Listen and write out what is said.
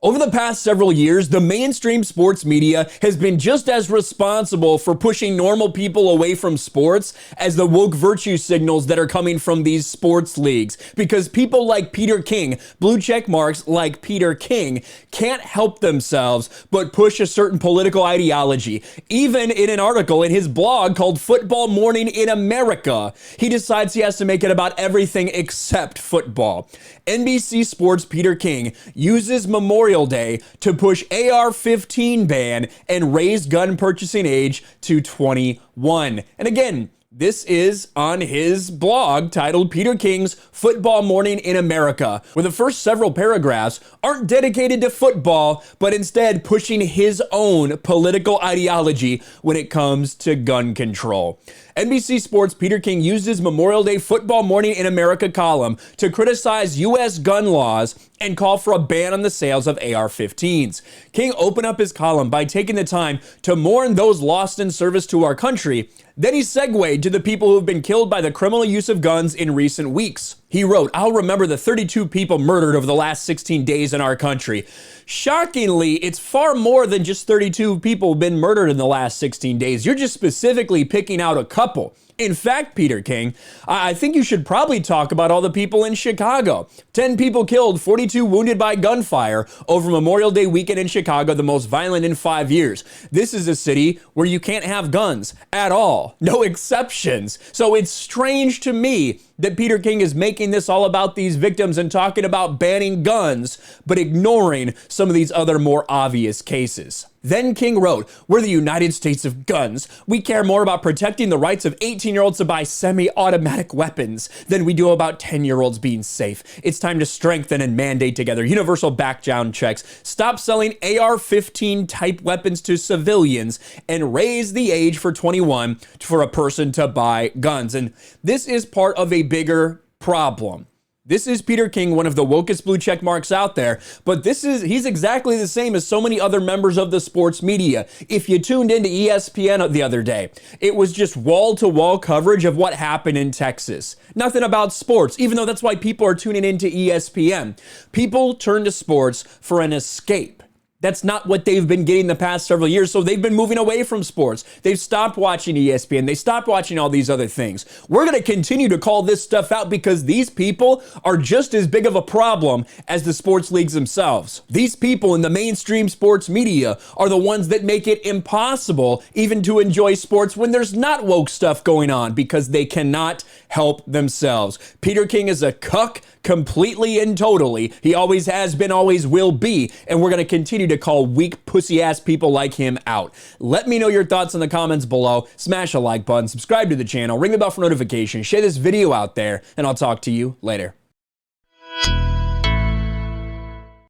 Over the past several years, the mainstream sports media has been just as responsible for pushing normal people away from sports as the woke virtue signals that are coming from these sports leagues. Because people like Peter King, blue check marks like Peter King, can't help themselves but push a certain political ideology. Even in an article in his blog called Football Morning in America, he decides he has to make it about everything except football. NBC Sports' Peter King uses Memorial Day to push AR-15 ban and raise gun purchasing age to 21. And again, this is on his blog titled Peter King's Football Morning in America, where the first several paragraphs aren't dedicated to football, but instead pushing his own political ideology when it comes to gun control. NBC Sports' Peter King used his Memorial Day Football Morning in America column to criticize U.S. gun laws and call for a ban on the sales of AR-15s. King opened up his column by taking the time to mourn those lost in service to our country. Then he segued to the people who have been killed by the criminal use of guns in recent weeks. He wrote, "I'll remember the 32 people murdered over the last 16 days in our country." Shockingly, it's far more than just 32 people been murdered in the last 16 days. You're just specifically picking out a couple. In fact, Peter King, I think you should probably talk about all the people in Chicago. 10 people killed, 42 wounded by gunfire over Memorial Day weekend in Chicago, the most violent in 5 years. This is a city where you can't have guns at all. No exceptions. So it's strange to me that Peter King is making this all about these victims and talking about banning guns, but ignoring some of these other more obvious cases. Then King wrote, "We're the United States of guns. We care more about protecting the rights of 18-year-olds to buy semi-automatic weapons than we do about 10-year-olds being safe. It's time to strengthen and mandate together universal background checks, stop selling AR-15 type weapons to civilians, and raise the age for 21 for a person to buy guns." And this is part of a bigger problem. This is Peter King, one of the wokest blue check marks out there, but he's exactly the same as so many other members of the sports media. If you tuned into ESPN the other day, it was just wall-to-wall coverage of what happened in Texas. Nothing about sports, even though that's why people are tuning into ESPN. People turn to sports for an escape. That's not what they've been getting the past several years, so they've been moving away from sports. They've stopped watching ESPN. They stopped watching all these other things. We're going to continue to call this stuff out because these people are just as big of a problem as the sports leagues themselves. These people in the mainstream sports media are the ones that make it impossible even to enjoy sports when there's not woke stuff going on because they cannot help themselves. Peter King is a cuck completely and totally. He always has been, always will be, and we're going to continue to call weak pussy ass people like him out. Let me know your thoughts in the comments below. Smash a like button, subscribe to the channel, ring the bell for notifications, share this video out there, and I'll talk to you later.